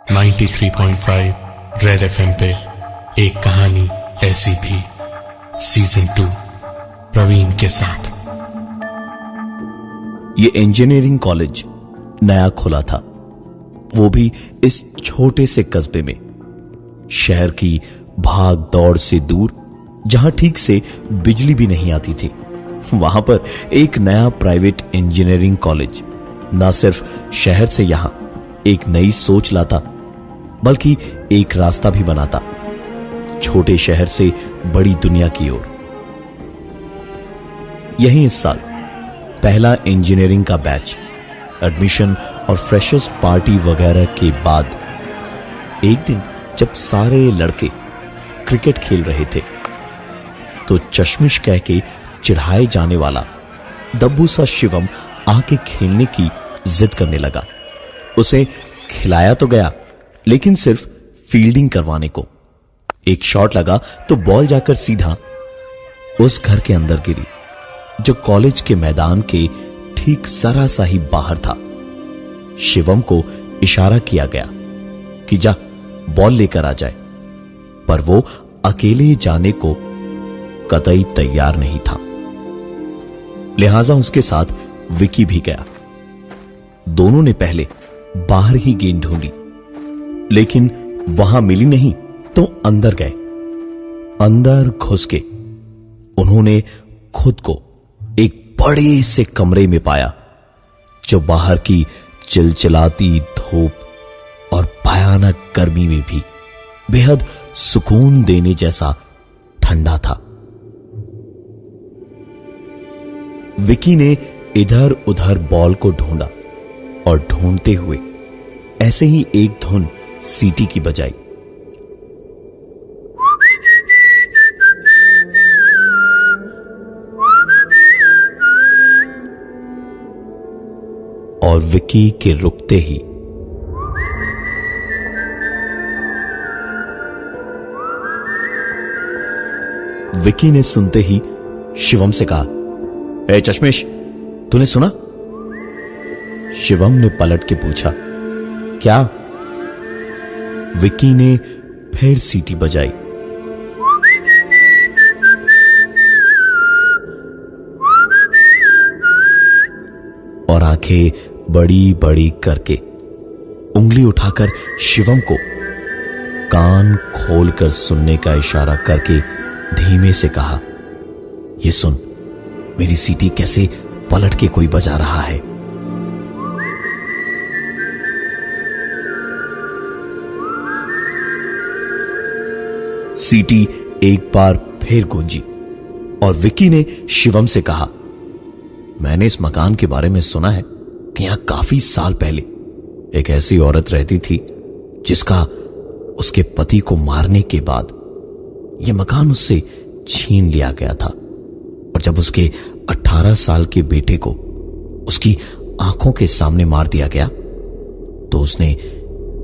93.5 red FM पे एक कहानी ऐसी भी सीजन 2 प्रवीण के साथ। ये इंजीनियरिंग कॉलेज नया खुला था, वो भी इस छोटे से कस्बे में, शहर की भाग दौड़ से दूर, जहां ठीक से बिजली भी नहीं आती थी। वहां पर एक नया प्राइवेट इंजीनियरिंग कॉलेज न सिर्फ शहर से यहां एक नई सोच लाता, बल्कि एक रास्ता भी बनाता छोटे शहर से बड़ी दुनिया की ओर। यही इस साल पहला इंजीनियरिंग का बैच एडमिशन और फ्रेशर्स पार्टी वगैरह के बाद एक दिन जब सारे लड़के क्रिकेट खेल रहे थे तो चश्मिश कह के चिढ़ाए जाने वाला दब्बू सा शिवम आके खेलने की जिद करने लगा। उसे खिलाया तो गया, लेकिन सिर्फ फील्डिंग करवाने को। एक शॉट लगा तो बॉल जाकर सीधा उस घर के अंदर गिरी जो कॉलेज के मैदान के ठीक जरा सा ही बाहर था। शिवम को इशारा किया गया कि जा बॉल लेकर आ जाए, पर वो अकेले जाने को कतई तैयार नहीं था। लिहाजा उसके साथ विकी भी गया। दोनों ने पहले बाहर ही गेंद ढूंढी, लेकिन वहां मिली नहीं तो अंदर गए। अंदर घुस के उन्होंने खुद को एक बड़े से कमरे में पाया जो बाहर की चिलचिलाती धूप और भयानक गर्मी में भी बेहद सुकून देने जैसा ठंडा था। विकी ने इधर उधर बॉल को ढूंढा और ढूंढते हुए ऐसे ही एक धुन सीटी की बजाई। और विकी के रुकते ही विकी ने सुनते ही शिवम से कहा, ए चश्मिश, तूने सुना? शिवम ने पलट के पूछा, क्या? विकी ने फिर सीटी बजाई। और आंखें बड़ी बड़ी करके उंगली उठाकर शिवम को कान खोलकर सुनने का इशारा करके धीमे से कहा, ये सुन, मेरी सीटी कैसे पलट के कोई बजा रहा है। सीटी एक बार फिर गूंजी और विकी ने शिवम से कहा, मैंने इस मकान के बारे में सुना है कि यहां काफी साल पहले एक ऐसी औरत रहती थी जिसका उसके पति को मारने के बाद यह मकान उससे छीन लिया गया था, और जब उसके 18 साल के बेटे को उसकी आंखों के सामने मार दिया गया तो उसने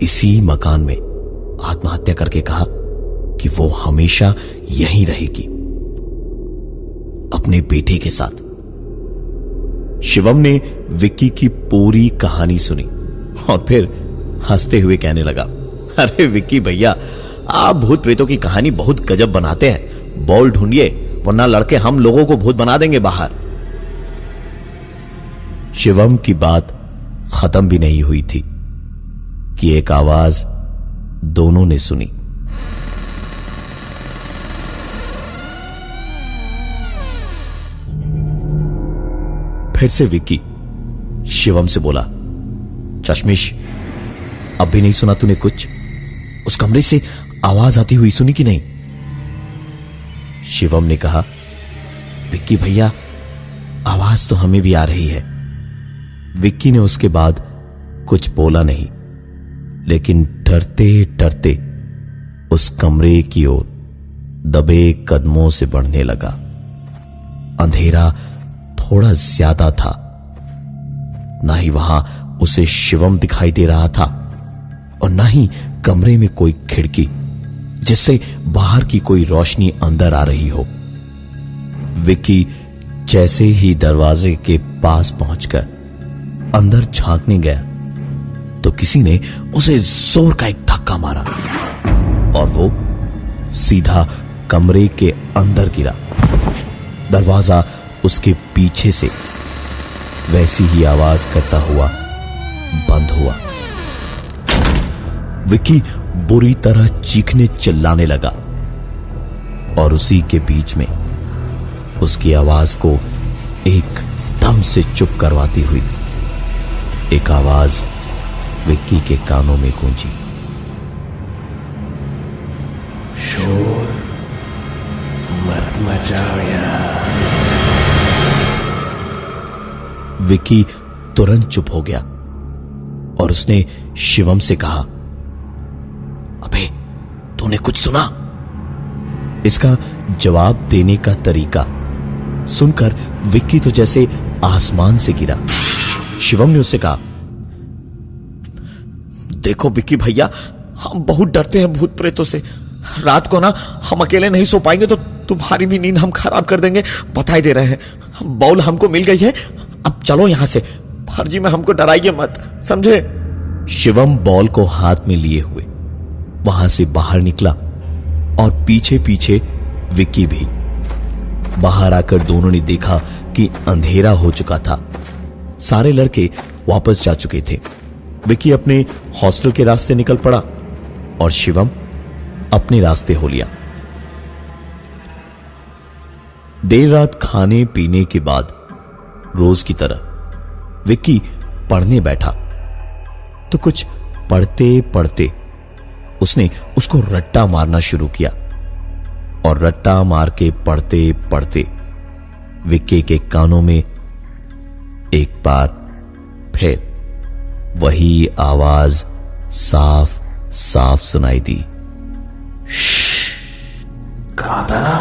इसी मकान में आत्महत्या करके कहा कि वो हमेशा यहीं रहेगी अपने बेटे के साथ। शिवम ने विक्की की पूरी कहानी सुनी और फिर हंसते हुए कहने लगा, अरे विक्की भैया, आप भूत प्रेतों की कहानी बहुत गजब बनाते हैं। बॉल ढूंढिए, वरना लड़के हम लोगों को भूत बना देंगे बाहर। शिवम की बात खत्म भी नहीं हुई थी कि एक आवाज दोनों ने सुनी। फिर से विक्की शिवम से बोला, चश्मिश, अब भी नहीं सुना तूने कुछ? उस कमरे से आवाज आती हुई सुनी कि नहीं? शिवम ने कहा, विक्की भैया, आवाज तो हमें भी आ रही है। विक्की ने उसके बाद कुछ बोला नहीं, लेकिन डरते डरते उस कमरे की ओर दबे कदमों से बढ़ने लगा। अंधेरा थोड़ा ज्यादा था, ना ही वहां उसे शिवम दिखाई दे रहा था और ना ही कमरे में कोई खिड़की जिससे बाहर की कोई रोशनी अंदर आ रही हो। विक्की जैसे ही दरवाजे के पास पहुंचकर अंदर झांकने गया तो किसी ने उसे जोर का एक धक्का मारा और वो सीधा कमरे के अंदर गिरा। दरवाजा उसके पीछे से वैसी ही आवाज करता हुआ बंद हुआ। विक्की बुरी तरह चीखने चिल्लाने लगा और उसी के बीच में उसकी आवाज को एकदम से चुप करवाती हुई एक आवाज विक्की के कानों में गूंजी। शोर मत मचाओ यार। विक्की तुरंत चुप हो गया और उसने शिवम से कहा, अबे तूने कुछ सुना? इसका जवाब देने का तरीका सुनकर विक्की तो जैसे आसमान से गिरा। शिवम ने उससे कहा, देखो विक्की भैया, हम बहुत डरते हैं भूत प्रेतों से। रात को ना हम अकेले नहीं सो पाएंगे तो तुम्हारी भी नींद हम खराब कर देंगे। बता ही दे रहे हैं, बॉल हमको मिल गई है। अब चलो यहां से, फर्जी में हमको डराइए मत, समझे? शिवम बॉल को हाथ में लिए हुए वहां से बाहर निकला और पीछे पीछे विक्की भी। बाहर आकर दोनों ने देखा कि अंधेरा हो चुका था। सारे लड़के वापस जा चुके थे। विक्की अपने हॉस्टल के रास्ते निकल पड़ा और शिवम अपने रास्ते हो लिया। देर रात खाने पीने के बाद रोज की तरह विक्की पढ़ने बैठा तो कुछ पढ़ते पढ़ते उसने उसको रट्टा मारना शुरू किया और रट्टा मार के पढ़ते पढ़ते विक्की के कानों में एक बार फिर वही आवाज साफ साफ सुनाई दी। कहा था ना,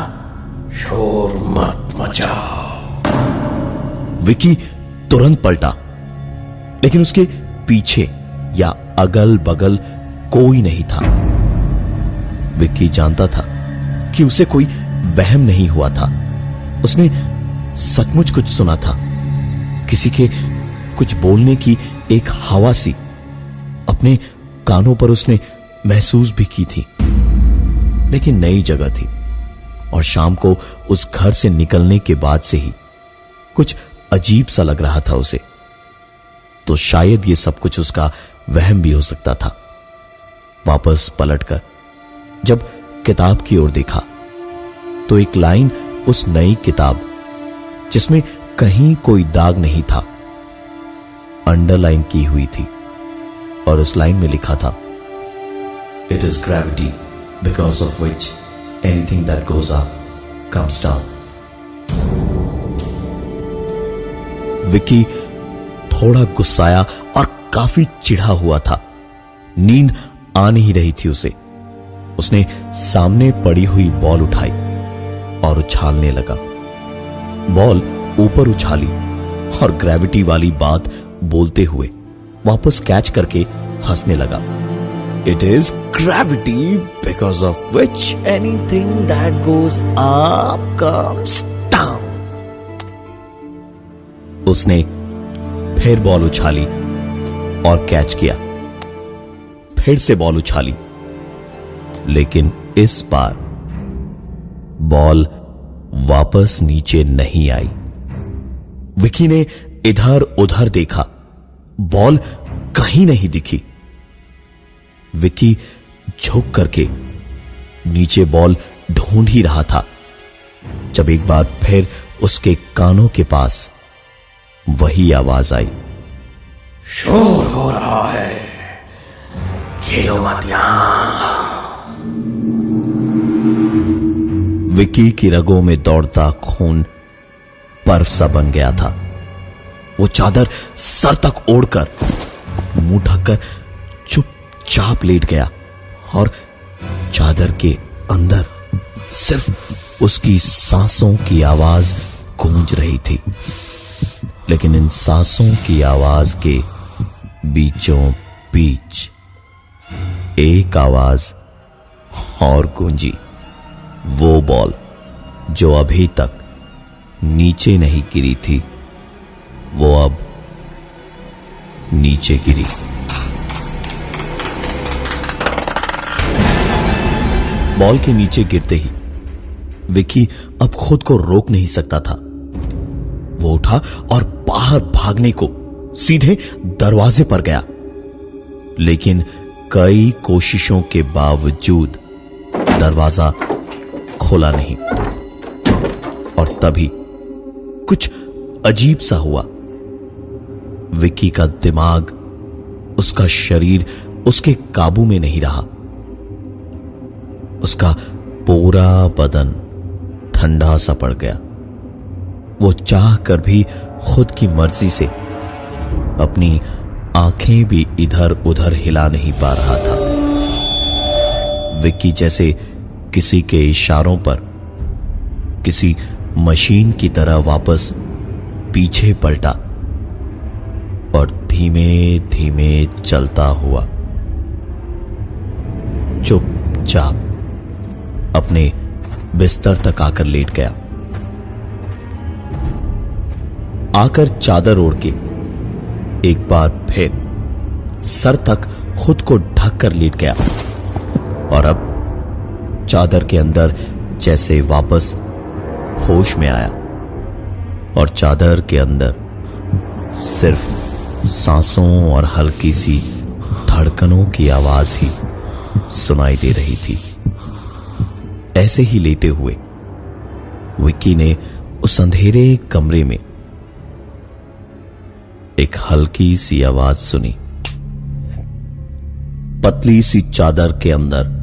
शोर मत मचाओ। विक्की तुरंत पलटा, लेकिन उसके पीछे या अगल बगल कोई नहीं था। विक्की जानता था कि उसे कोई वहम नहीं हुआ था। उसने सचमुच कुछ सुना था। किसी के कुछ बोलने की एक हवा सी अपने कानों पर उसने महसूस भी की थी, लेकिन नई जगह थी और शाम को उस घर से निकलने के बाद से ही कुछ अजीब सा लग रहा था उसे। तो शायद ये सब कुछ उसका वहम भी हो सकता था। वापस पलटकर जब किताब की ओर देखा तो एक लाइन उस नई किताब जिसमें कहीं कोई दाग नहीं था अंडरलाइन की हुई थी और उस लाइन में लिखा था, it is gravity because of which anything that goes up comes down. Vicky थोड़ा गुस्साया और काफी चिढ़ा हुआ था। नींद आ नहीं रही थी उसे। उसने सामने पड़ी हुई बॉल उठाई और उछालने लगा। बॉल ऊपर उछाली और ग्रेविटी वाली बात बोलते हुए वापस कैच करके हंसने लगा। It is gravity because of which anything that goes up comes down. उसने फिर बॉल उछाली और कैच किया। फिर से बॉल उछाली, लेकिन इस बार बॉल वापस नीचे नहीं आई। विक्की ने इधर उधर देखा, बॉल कहीं नहीं दिखी। विक्की झुक करके नीचे बॉल ढूंढ ही रहा था जब एक बार फिर उसके कानों के पास वही आवाज आई, शोर हो रहा है, खेलो मत यहां। विक्की की रगों में दौड़ता खून बर्फ सा बन गया था। वो चादर सर तक ओढ़कर मुंह ढककर चुपचाप लेट गया और चादर के अंदर सिर्फ उसकी सांसों की आवाज गूंज रही थी। लेकिन इन सांसों की आवाज के बीचों बीच एक आवाज और गूंजी। वो बॉल जो अभी तक नीचे नहीं गिरी थी, वो अब नीचे गिरी। बॉल के नीचे गिरते ही विक्की अब खुद को रोक नहीं सकता था। वो उठा और बाहर भागने को सीधे दरवाजे पर गया, लेकिन कई कोशिशों के बावजूद दरवाजा खोला नहीं। और तभी कुछ अजीब सा हुआ। विक्की का दिमाग, उसका शरीर उसके काबू में नहीं रहा। उसका पूरा बदन ठंडा सा पड़ गया। वो चाह कर भी खुद की मर्जी से अपनी आंखें भी इधर उधर हिला नहीं पा रहा था। विक्की जैसे किसी के इशारों पर किसी मशीन की तरह वापस पीछे पलटा और धीमे धीमे चलता हुआ चुपचाप अपने बिस्तर तक आकर लेट गया। आकर चादर ओढ़ के एक बार फिर सर तक खुद को ढक कर लेट गया और अब चादर के अंदर जैसे वापस होश में आया और चादर के अंदर सिर्फ सांसों और हल्की सी धड़कनों की आवाज ही सुनाई दे रही थी। ऐसे ही लेटे हुए विक्की ने उस अंधेरे कमरे में एक हल्की सी आवाज सुनी। पतली सी चादर के अंदर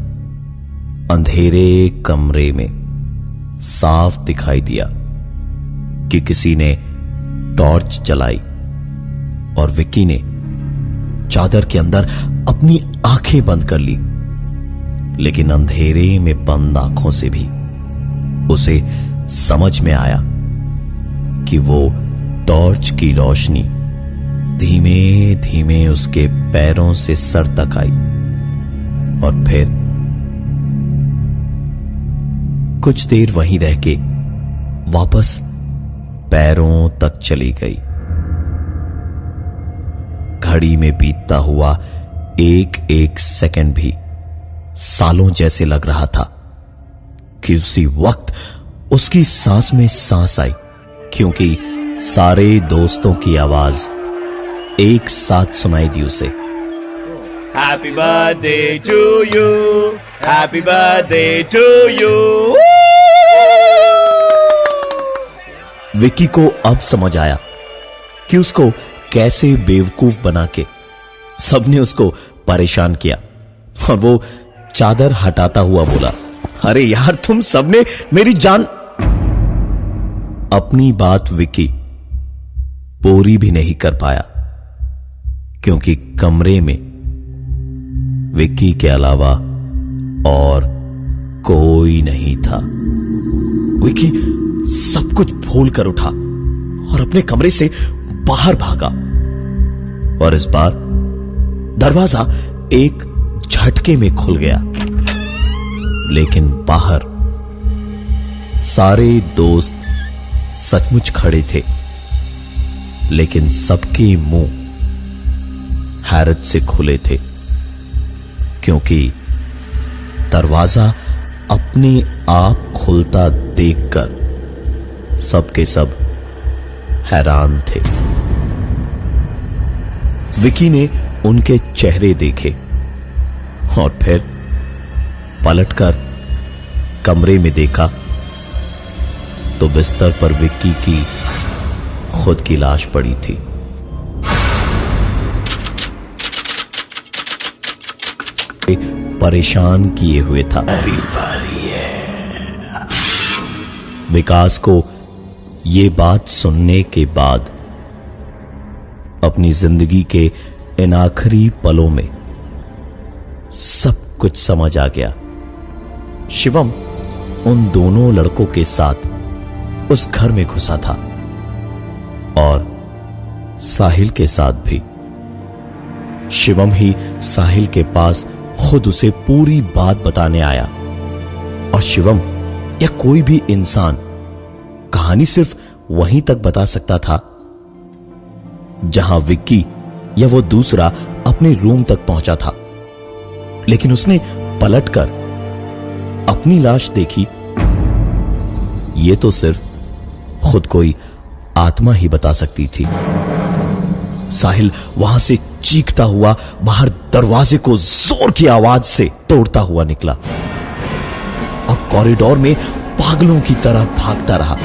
अंधेरे कमरे में साफ दिखाई दिया कि किसी ने टॉर्च जलाई और विक्की ने चादर के अंदर अपनी आंखें बंद कर ली, लेकिन अंधेरे में बंद आंखों से भी उसे समझ में आया कि वो टॉर्च की रोशनी धीमे धीमे उसके पैरों से सर तक आई और फिर कुछ देर वहीं रह के वापस पैरों तक चली गई। घड़ी में बीतता हुआ एक एक सेकंड भी सालों जैसे लग रहा था कि उसी वक्त उसकी सांस में सांस आई, क्योंकि सारे दोस्तों की आवाज एक साथ सुनाई दी उसे। Happy birthday to you, happy birthday to you। Vicky को अब समझ आया कि उसको कैसे बेवकूफ बना के सबने उसको परेशान किया और वो चादर हटाता हुआ बोला, अरे यार तुम सबने मेरी जान। अपनी बात विक्की पूरी भी नहीं कर पाया, क्योंकि कमरे में विक्की के अलावा और कोई नहीं था। विक्की सब कुछ भूल कर उठा और अपने कमरे से बाहर भागा और इस बार दरवाजा एक झटके में खुल गया, लेकिन बाहर सारे दोस्त सचमुच खड़े थे, लेकिन सबके मुंह हैरत से खुले थे, क्योंकि दरवाजा अपने आप खुलता देखकर सबके सब हैरान थे। विक्की ने उनके चेहरे देखे और फिर पलटकर कमरे में देखा तो बिस्तर पर विक्की की खुद की लाश पड़ी थी। परेशान किए हुए था। विकास को ये बात सुनने के बाद अपनी जिंदगी के इन आखिरी पलों में सब कुछ समझ आ गया। शिवम उन दोनों लड़कों के साथ उस घर में घुसा था और साहिल के साथ भी। शिवम ही साहिल के पास खुद उसे पूरी बात बताने आया और शिवम या कोई भी इंसान कहानी सिर्फ वहीं तक बता सकता था जहां विक्की या वो दूसरा अपने रूम तक पहुंचा था, लेकिन उसने पलटकर अपनी लाश देखी, ये तो सिर्फ खुद कोई आत्मा ही बता सकती थी। साहिल वहां से चीखता हुआ बाहर दरवाजे को जोर की आवाज से तोड़ता हुआ निकला और कॉरिडोर में पागलों की तरह भागता रहा।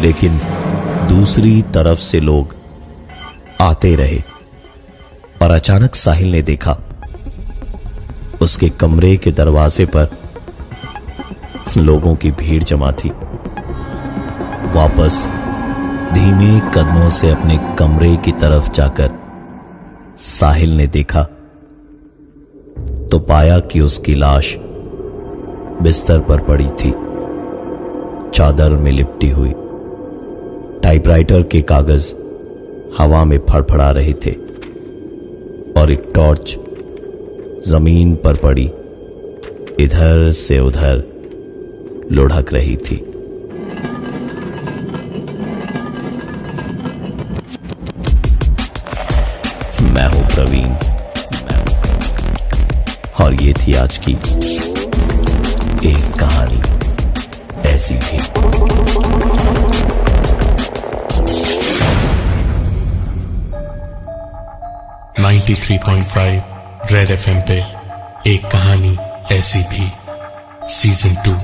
लेकिन दूसरी तरफ से लोग आते रहे और अचानक साहिल ने देखा उसके कमरे के दरवाजे पर लोगों की भीड़ जमा थी। वापस धीमे कदमों से अपने कमरे की तरफ जाकर साहिल ने देखा तो पाया कि उसकी लाश बिस्तर पर पड़ी थी, चादर में लिपटी हुई। टाइपराइटर के कागज हवा में फड़फड़ा रहे थे और एक टॉर्च जमीन पर पड़ी इधर से उधर लुढ़क रही थी। मैं हूं प्रवीण और ये थी आज की एक कहानी ऐसी थी। नाइन्टी 93.5 रेड FM पे एक कहानी ऐसी भी सीजन 2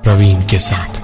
प्रवीण के साथ।